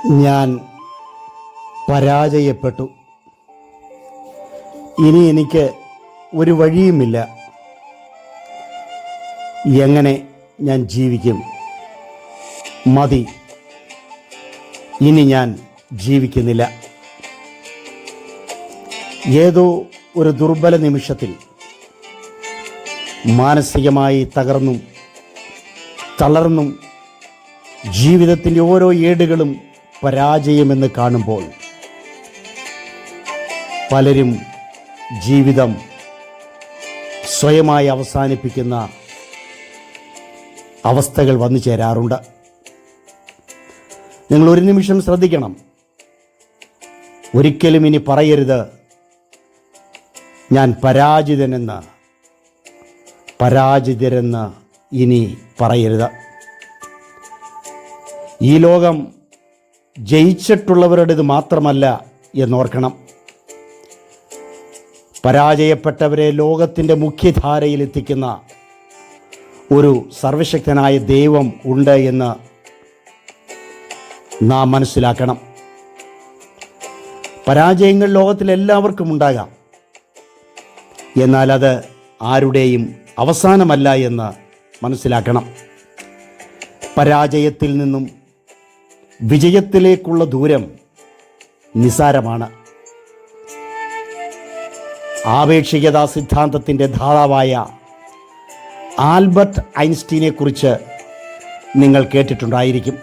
ഞാൻ പരാജയപ്പെട്ടു. ഇനി എനിക്ക് ഒരു വഴിയുമില്ല. എങ്ങനെ ഞാൻ ജീവിക്കും? മതി, ഇനി ഞാൻ ജീവിക്കുന്നില്ല. ഏതോ ഒരു ദുർബല നിമിഷത്തിൽ മാനസികമായി തകർന്നും തളർന്നും ജീവിതത്തിൻ്റെ ഓരോ ഏടുകളും പരാജയമെന്ന് കാണുമ്പോൾ പലരും ജീവിതം സ്വയമായി അവസാനിപ്പിക്കുന്ന അവസ്ഥകൾ വന്നു ചേരാറുണ്ട്. നിങ്ങൾ ഒരു നിമിഷം ശ്രദ്ധിക്കണം. ഒരിക്കലും ഇനി പറയരുത് ഞാൻ പരാജിതരെന്ന് ഇനി പറയരുത്. ഈ ലോകം ജയിച്ചിട്ടുള്ളവരുടേത് മാത്രമല്ല എന്നോർക്കണം. പരാജയപ്പെട്ടവരെ ലോകത്തിൻ്റെ മുഖ്യധാരയിൽ എത്തിക്കുന്ന ഒരു സർവശക്തനായ ദൈവം ഉണ്ട് എന്ന് നാം മനസ്സിലാക്കണം. പരാജയങ്ങൾ ലോകത്തിലെല്ലാവർക്കും ഉണ്ടാകാം. എന്നാൽ അത് ആരുടെയും അവസാനമല്ല എന്ന് മനസ്സിലാക്കണം. പരാജയത്തിൽ നിന്നും വിജയത്തിലേക്കുള്ള ദൂരം നിസാരമാണ്. ആപേക്ഷികതാ സിദ്ധാന്തത്തിൻ്റെ ധാതാവായ ആൽബർട്ട് ഐൻസ്റ്റീനെ കുറിച്ച് നിങ്ങൾ കേട്ടിട്ടുണ്ടായിരിക്കും.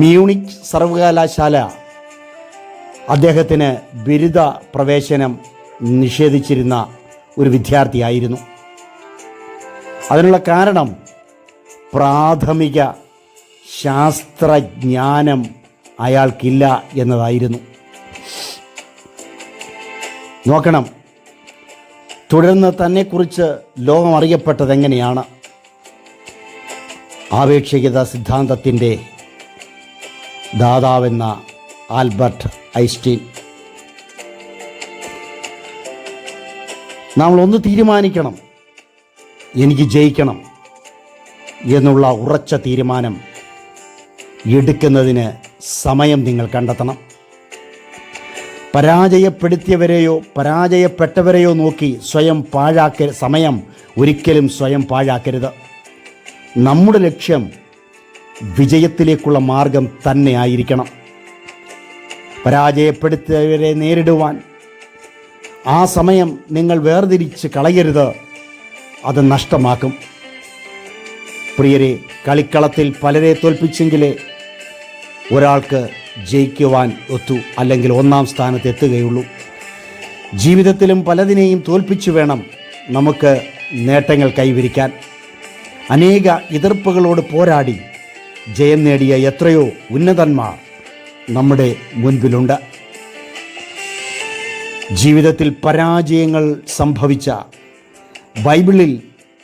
മ്യൂണിച്ച് സർവകലാശാല അദ്ദേഹത്തിന് ബിരുദ പ്രവേശനം നിഷേധിച്ചിരുന്ന ഒരു വിദ്യാർത്ഥിയായിരുന്നു. അതിനുള്ള കാരണം പ്രാഥമിക ശാസ്ത്രജ്ഞാനം അയാൾക്കില്ല എന്നതായിരുന്നു. നോക്കണം, തുടർന്ന് തന്നെക്കുറിച്ച് ലോകം അറിയപ്പെട്ടത് എങ്ങനെയാണ്? ആപേക്ഷികത സിദ്ധാന്തത്തിൻ്റെ ദാതാവെന്ന ആൽബർട്ട് ഐൻസ്റ്റീൻ. നമ്മളൊന്ന് തീരുമാനിക്കണം, എനിക്ക് ജയിക്കണം എന്നുള്ള ഉറച്ച തീരുമാനം എടുക്കുന്നതിന് സമയം നിങ്ങൾ കണ്ടെത്തണം. പരാജയപ്പെട്ടവരെയോ നോക്കി സമയം ഒരിക്കലും സ്വയം പാഴാക്കരുത്. നമ്മുടെ ലക്ഷ്യം വിജയത്തിലേക്കുള്ള മാർഗം തന്നെ ആയിരിക്കണം. പരാജയപ്പെടുത്തിയവരെ നേരിടുവാൻ ആ സമയം നിങ്ങൾ വേർതിരിച്ച് കളയരുത്, അത് നഷ്ടമാക്കും. പ്രിയരെ, കളിക്കളത്തിൽ പലരെ തോൽപ്പിച്ചെങ്കിലേ ഒരാൾക്ക് ജയിക്കുവാൻ ഒത്തു, അല്ലെങ്കിൽ ഒന്നാം സ്ഥാനത്ത് എത്തുകയുള്ളൂ. ജീവിതത്തിലും പലതിനെയും തോൽപ്പിച്ചു വേണം നമുക്ക് നേട്ടങ്ങൾ കൈവരിക്കാൻ. അനേക എതിർപ്പുകളോട് പോരാടി ജയം നേടിയ എത്രയോ ഉന്നതന്മാർ നമ്മുടെ മുൻപിലുണ്ട്. ജീവിതത്തിൽ പരാജയങ്ങൾ സംഭവിച്ച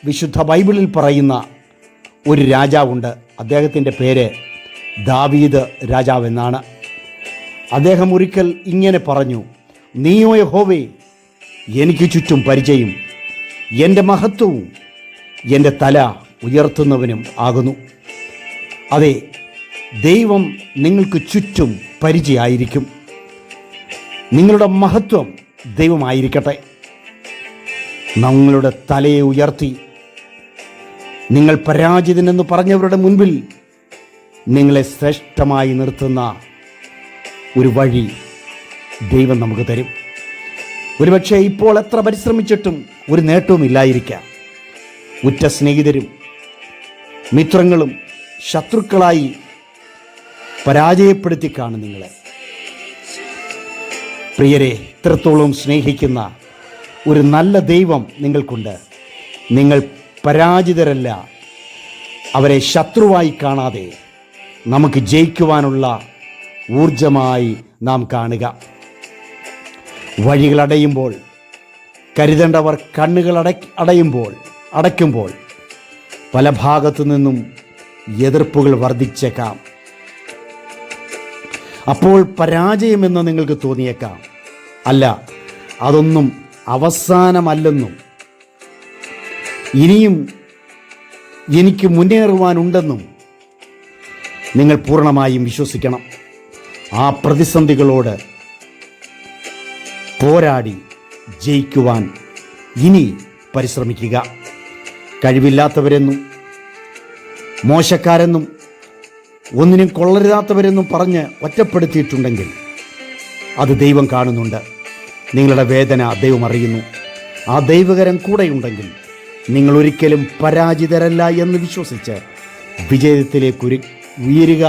വിശുദ്ധ ബൈബിളിൽ പറയുന്ന ഒരു രാജാവുണ്ട്. അദ്ദേഹത്തിൻ്റെ പേര് ദാവീദ് രാജാവെന്നാണ്. അദ്ദേഹം ഒരിക്കൽ ഇങ്ങനെ പറഞ്ഞു, നീയോ യഹോവേ എനിക്ക് ചുറ്റും പരിചയം, എൻ്റെ മഹത്വവും എൻ്റെ തല ഉയർത്തുന്നവനും ആകുന്നു. അതെ, ദൈവം നിങ്ങൾക്ക് ചുറ്റും പരിചയമായിരിക്കും. നിങ്ങളുടെ മഹത്വം ദൈവമായിരിക്കട്ടെ. നിങ്ങളുടെ തലയെ ഉയർത്തി നിങ്ങൾ പരാജിതനെന്ന് പറഞ്ഞവരുടെ മുൻപിൽ നിങ്ങളെ ശ്രേഷ്ഠമായി നിർത്തുന്ന ഒരു വഴി ദൈവം നമുക്ക് തരും. ഒരുപക്ഷെ ഇപ്പോൾ എത്ര പരിശ്രമിച്ചിട്ടും ഒരു നേട്ടവും ഇല്ലായിരിക്കാം. ഉറ്റ സ്നേഹിതരും മിത്രങ്ങളും ശത്രുക്കളായി പരാജയപ്പെടുത്തി കാണും നിങ്ങളെ. പ്രിയരെ, ഇത്രത്തോളം സ്നേഹിക്കുന്ന ഒരു നല്ല ദൈവം നിങ്ങൾക്കുണ്ട്. നിങ്ങൾ പരാജിതരല്ല. അവരെ ശത്രുവായി കാണാതെ നമുക്ക് ജയിക്കുവാനുള്ള ഊർജമായി നാം കാണുക. വഴികളടയുമ്പോൾ, കരുതേണ്ടവർ കണ്ണുകൾ അടയ്ക്കുമ്പോൾ പല ഭാഗത്തു നിന്നും എതിർപ്പുകൾ വർദ്ധിച്ചേക്കാം. അപ്പോൾ പരാജയമെന്ന് നിങ്ങൾക്ക് തോന്നിയേക്കാം. അല്ല, അതൊന്നും അവസാനമല്ലെന്നും ഇനിയും എനിക്ക് മുന്നേറുവാനുണ്ടെന്നും നിങ്ങൾ പൂർണ്ണമായും വിശ്വസിക്കണം. ആ പ്രതിസന്ധികളോട് പോരാടി ജയിക്കുവാൻ ഇനി പരിശ്രമിക്കുക. കഴിവില്ലാത്തവരെന്നും മോശക്കാരെന്നും ഒന്നിനും കൊള്ളരുതാത്തവരെന്നും പറഞ്ഞ് ഒറ്റപ്പെടുത്തിയിട്ടുണ്ടെങ്കിൽ അത് ദൈവം കാണുന്നുണ്ട്. നിങ്ങളുടെ വേദന ദൈവം അറിയുന്നു. ആ ദൈവകരം കൂടെയുണ്ടെങ്കിൽ നിങ്ങൾ ഒരിക്കലും പരാജിതരല്ല എന്ന് വിശ്വസിച്ച് വിജയത്തിലേക്ക് ഉയരുക.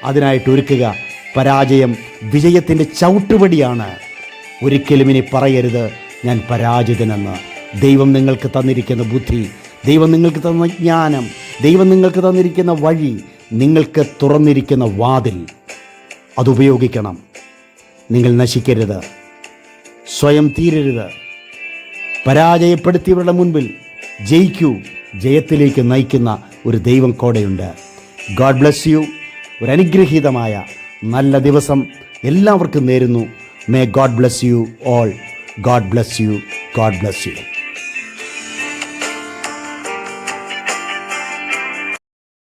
അതിനായിട്ട് ഒരുക്കുക. പരാജയം വിജയത്തിൻ്റെ ചവിട്ടുപടിയാണ്. ഒരിക്കലും ഇനി പറയരുത് ഞാൻ പരാജിതനെന്ന്. ദൈവം നിങ്ങൾക്ക് തന്നിരിക്കുന്ന ബുദ്ധി, ദൈവം നിങ്ങൾക്ക് തന്ന ജ്ഞാനം, ദൈവം നിങ്ങൾക്ക് തന്നിരിക്കുന്ന വഴി, നിങ്ങൾക്ക് തുറന്നിരിക്കുന്ന വാതിൽ, അതുപയോഗിക്കണം. നിങ്ങൾ നശിക്കരുത്, സ്വയം തീരരുത്. പരാജയപ്പെടുത്തിയവരുടെ മുൻപിൽ ജയിക്കൂ. ജയത്തിലേക്ക് നയിക്കുന്ന ഒരു ദൈവം കൂടെയുണ്ട്. God bless you. ഒരു അനുഗ്രഹീതമായ നല്ല ദിവസം എല്ലാവർക്കും നേരുന്നു. May God bless you all. God bless you. God bless you.